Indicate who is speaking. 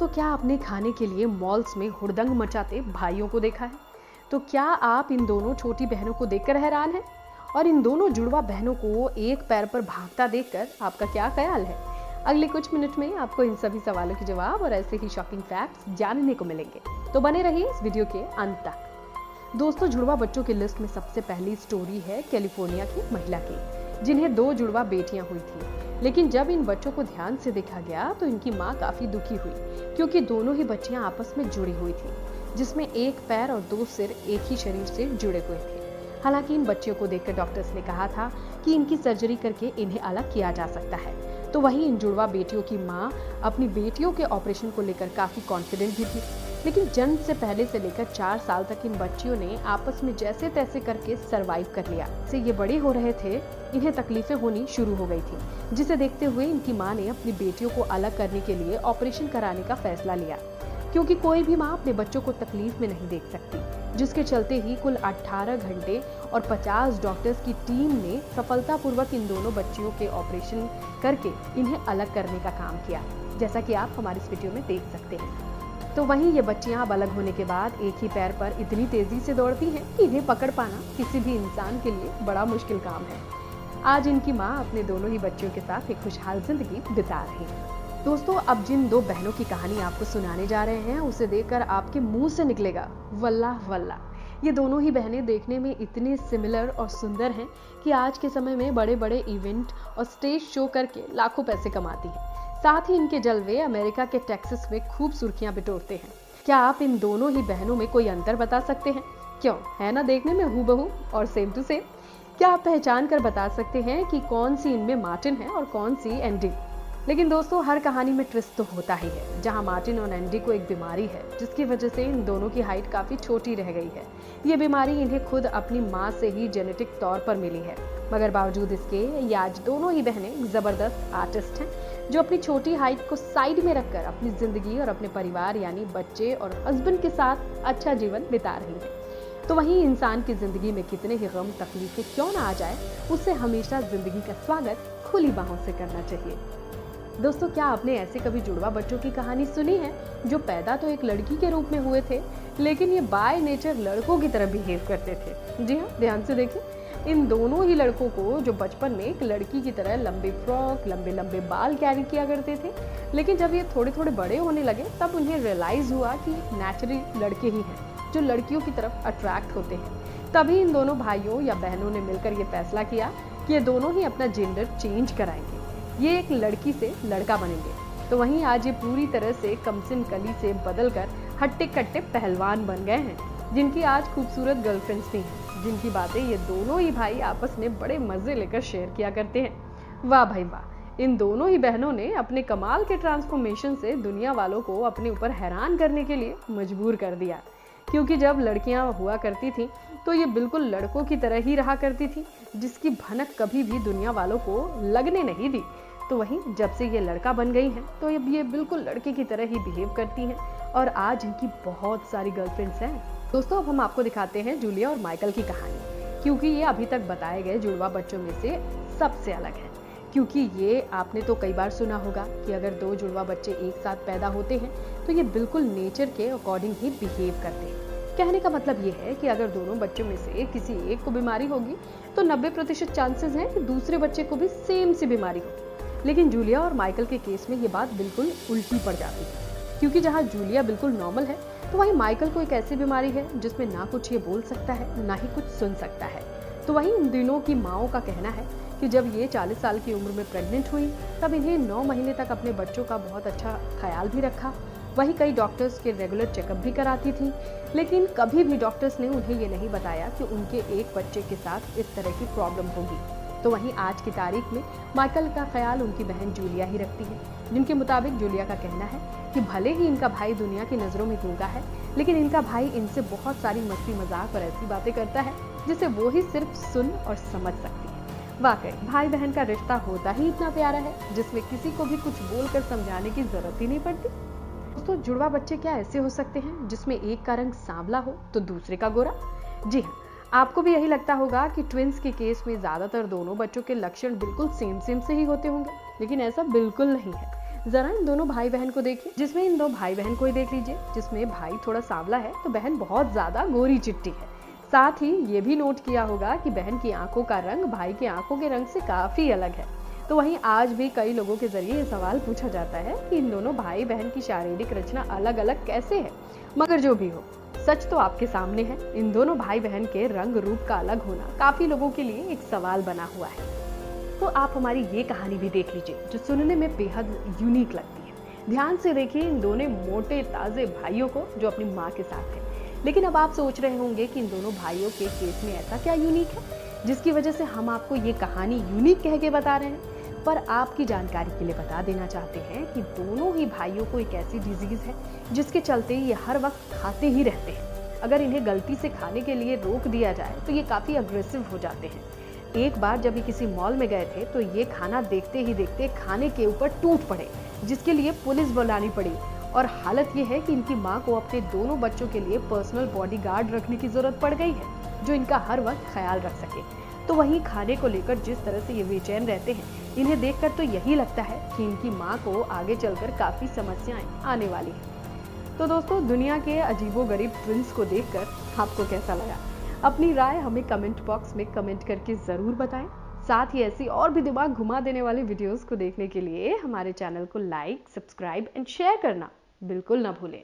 Speaker 1: क्या आपने खाने के लिए मॉल्स में हुड़दंग मचाते भाइयों को देखा है? तो क्या आप इन दोनों छोटी बहनों को देखकर हैरान हैं? और इन दोनों जुड़वा बहनों को एक पैर पर भागता देखकर आपका क्या ख्याल है? अगले कुछ मिनट में आपको इन सभी सवालों के जवाब और ऐसे ही शॉकिंग फैक्ट्स जानने को मिलेंगे, तो बने रहिए इस वीडियो के अंत तक। दोस्तों, जुड़वा बच्चों की लिस्ट में सबसे पहली स्टोरी है कैलिफोर्निया की महिला की, जिन्हें 2 जुड़वा बेटियां हुई थी। लेकिन जब इन बच्चों को ध्यान से देखा गया तो इनकी माँ काफी दुखी हुई, क्योंकि दोनों ही बच्चियां आपस में जुड़ी हुई थी, जिसमें एक पैर और 2 सिर एक ही शरीर से जुड़े हुए थे। हालांकि इन बच्चियों को देखकर डॉक्टर्स ने कहा था कि इनकी सर्जरी करके इन्हें अलग किया जा सकता है। तो वहीं इन जुड़वा बेटियों की माँ अपनी बेटियों के ऑपरेशन को लेकर काफी कॉन्फिडेंट भी थी। लेकिन जन्म से पहले से लेकर 4 साल तक इन बच्चियों ने आपस में जैसे तैसे करके सरवाइव कर लिया। से ये बड़े हो रहे थे, इन्हें तकलीफें होनी शुरू हो गई थी, जिसे देखते हुए इनकी माँ ने अपनी बेटियों को अलग करने के लिए ऑपरेशन कराने का फैसला लिया, क्योंकि कोई भी माँ अपने बच्चों को तकलीफ में नहीं देख सकती। जिसके चलते ही कुल 18 घंटे और 50 डॉक्टर्स की टीम ने सफलतापूर्वक इन दोनों बच्चियों के ऑपरेशन करके इन्हें अलग करने का काम किया, जैसा कि आप हमारी इस वीडियो में देख सकते हैं। तो वहीं ये बच्चियां अब अलग होने के बाद एक ही पैर पर इतनी तेजी से दौड़ती हैं कि इन्हें पकड़ पाना किसी भी इंसान के लिए बड़ा मुश्किल काम है। आज इनकी माँ अपने दोनों ही बच्चियों के साथ एक खुशहाल जिंदगी बिता रही है। दोस्तों, अब जिन 2 बहनों की कहानी आपको सुनाने जा रहे हैं, उसे देखकर आपके मुंह से निकलेगा वल्लाह वल्लाह। ये दोनों ही बहनें देखने में इतनी सिमिलर और सुंदर हैं कि आज के समय में बड़े बड़े इवेंट और स्टेज शो करके लाखों पैसे कमाती हैं। साथ ही इनके जलवे अमेरिका के टेक्सास में खूब सुर्खियां बिटोरते हैं। क्या आप इन दोनों ही बहनों में कोई अंतर बता सकते हैं? क्यों, है ना देखने में हूबहू और सेम टू सेम? क्या आप पहचान कर बता सकते हैं कि कौन सी इनमें मार्टिन है और कौन सी एंडी? लेकिन दोस्तों, हर कहानी में ट्विस्ट तो होता ही है, जहां मार्टिन और एंडी को एक बीमारी है, जिसकी वजह से इन दोनों की हाइट काफी छोटी रह गई है। ये बीमारी इन्हें खुद अपनी माँ से ही जेनेटिक तौर पर मिली है, मगर बावजूद इसके ये आज दोनों ही बहनें जबरदस्त आर्टिस्ट हैं, जो अपनी छोटी हाइट को साइड में रखकर अपनी जिंदगी और अपने परिवार यानी बच्चे और हस्बैंड के साथ अच्छा जीवन बिता रही हैं। तो वहीं इंसान की जिंदगी में कितने ही गम तकलीफें क्यों ना आ जाए, उससे हमेशा जिंदगी का स्वागत खुली बाहों से करना चाहिए। दोस्तों, क्या आपने ऐसे कभी जुड़वा बच्चों की कहानी सुनी है, जो पैदा तो एक लड़की के रूप में हुए थे, लेकिन ये बाय नेचर लड़कों की तरह बिहेव करते थे? जी हाँ, ध्यान से देखिए। इन दोनों ही लड़कों को जो बचपन में एक लड़की की तरह लंबे फ्रॉक, लंबे लंबे बाल कैरी किया करते थे, लेकिन जब ये थोड़े थोड़े बड़े होने लगे तब उन्हें रियलाइज हुआ कि नेचुरली लड़के ही हैं जो लड़कियों की तरफ अट्रैक्ट होते हैं। तभी इन दोनों भाइयों या बहनों ने मिलकर ये फैसला किया कि ये दोनों ही अपना जेंडर चेंज कराएंगे, ये एक लड़की से लड़का बनेंगे। तो वहीं आज ये पूरी तरह से कमसिन कली से बदलकर हट्टे कट्टे पहलवान बन गए हैं, जिनकी आज खूबसूरत गर्लफ्रेंड्स भी हैं, जिनकी बातें ये दोनों ही भाई आपस में बड़े मजे लेकर शेयर किया करते हैं। वाह भाई वाह, इन दोनों ही बहनों ने अपने कमाल के ट्रांसफॉर्मेशन से दुनिया वालों को अपने ऊपर हैरान करने के लिए मजबूर कर दिया। क्योंकि जब लड़कियां हुआ करती थी तो ये बिल्कुल लड़कों की तरह ही रहा करती थी, जिसकी भनक कभी भी दुनिया वालों को लगने नहीं दी। तो वहीं जब से ये लड़का बन गई हैं, तो अब ये बिल्कुल लड़के की तरह ही बिहेव करती हैं और आज इनकी बहुत सारी गर्लफ्रेंड्स हैं। दोस्तों, अब हम आपको दिखाते हैं जूलिया और माइकल की कहानी, क्योंकि ये अभी तक बताए गए जुड़वा बच्चों में से सबसे अलग है। क्योंकि ये आपने तो कई बार सुना होगा कि अगर 2 जुड़वा बच्चे एक साथ पैदा होते हैं तो ये बिल्कुल नेचर के अकॉर्डिंग ही बिहेव करते हैं। कहने का मतलब ये है कि अगर दोनों बच्चों में से किसी एक को बीमारी होगी तो 90% चांसेस हैं कि दूसरे बच्चे को भी सेम सी बीमारी हो। लेकिन जूलिया और माइकल के केस में ये बात बिल्कुल उल्टी पड़ जाती है, क्योंकि जहाँ जूलिया बिल्कुल नॉर्मल है, तो वहीं माइकल को एक ऐसी बीमारी है जिसमें ना कुछ ये बोल सकता है, ना ही कुछ सुन सकता है। तो वहीं इन दिनों की माओं का कहना है कि जब ये 40 साल की उम्र में प्रेग्नेंट हुई, तब इन्हें 9 महीने तक अपने बच्चों का बहुत अच्छा ख्याल भी रखा। वहीं कई डॉक्टर्स के रेगुलर चेकअप भी कराती थी, लेकिन कभी भी डॉक्टर्स ने उन्हें ये नहीं बताया कि उनके एक बच्चे के साथ इस तरह की प्रॉब्लम होगी। तो वहीं आज की तारीख में माइकल का ख्याल उनकी बहन जूलिया ही रखती है, जिनके मुताबिक जूलिया का कहना है कि भले ही इनका भाई दुनिया की नज़रों में गूंगा है, लेकिन इनका भाई इनसे बहुत सारी मस्ती मजाक और ऐसी बातें करता है जिसे वो ही सिर्फ सुन और समझ सकती है। वाकई भाई बहन का रिश्ता होता ही इतना प्यारा है, जिसमें किसी को भी कुछ बोलकर समझाने की जरूरत ही नहीं पड़ती। दोस्तों, जुड़वा बच्चे क्या ऐसे हो सकते हैं जिसमें एक का रंग सांवला हो तो दूसरे का गोरा? जी हाँ, आपको भी यही लगता होगा कि ट्विंस के केस में ज्यादातर दोनों बच्चों के लक्षण बिल्कुल सेम से ही होते होंगे, लेकिन ऐसा बिल्कुल नहीं है। जरा इन दोनों भाई बहन को देखिए, जिसमें इन दो भाई बहन को ही देख लीजिए, जिसमें भाई थोड़ा सांवला है तो बहन बहुत ज्यादा गोरी चिट्टी है। साथ ही ये भी नोट किया होगा कि बहन की आंखों का रंग भाई की आंखों के रंग से काफी अलग है। तो वहीं आज भी कई लोगों के जरिए ये सवाल पूछा जाता है कि इन दोनों भाई बहन की शारीरिक रचना अलग अलग कैसे है। मगर जो भी हो, सच तो आपके सामने है, इन दोनों भाई बहन के रंग रूप का अलग होना काफी लोगों के लिए एक सवाल बना हुआ है। तो आप हमारी ये कहानी भी देख लीजिए जो सुनने में बेहद यूनिक लगती है। ध्यान से देखिए इन दोनों मोटे ताजे भाइयों को जो अपनी माँ के साथ है। लेकिन अब आप सोच रहे होंगे कि इन दोनों भाइयों के केस में ऐसा क्या यूनिक है जिसकी वजह से हम आपको ये कहानी यूनिक कह के बता रहे हैं। पर आपकी जानकारी के लिए बता देना चाहते हैं कि दोनों ही भाइयों को एक ऐसी डिजीज है जिसके चलते ये हर वक्त खाते ही रहते हैं। अगर इन्हें गलती से खाने के लिए रोक दिया जाए तो ये काफी अग्रेसिव हो जाते हैं। एक बार जब ये किसी मॉल में गए थे तो ये खाना देखते ही देखते खाने के ऊपर टूट पड़े, जिसके लिए पुलिस बुलानी पड़ी। और हालत ये है कि इनकी माँ को अपने दोनों बच्चों के लिए पर्सनल बॉडीगार्ड रखने की जरूरत पड़ गई है जो इनका हर वक्त ख्याल रख सके। तो वहीं खाने को लेकर जिस तरह से ये बेचैन रहते हैं, इन्हें देखकर तो यही लगता है कि इनकी माँ को आगे चलकर काफी समस्याएं आने वाली हैं। तो दोस्तों, दुनिया के अजीबोगरीब ट्विंस को देखकर आपको कैसा लगा? अपनी राय हमें कमेंट बॉक्स में कमेंट करके जरूर बताएं। साथ ही ऐसी और भी दिमाग घुमा देने वाली वीडियोस को देखने के लिए हमारे चैनल को लाइक, सब्सक्राइब एंड शेयर करना बिल्कुल ना भूलें।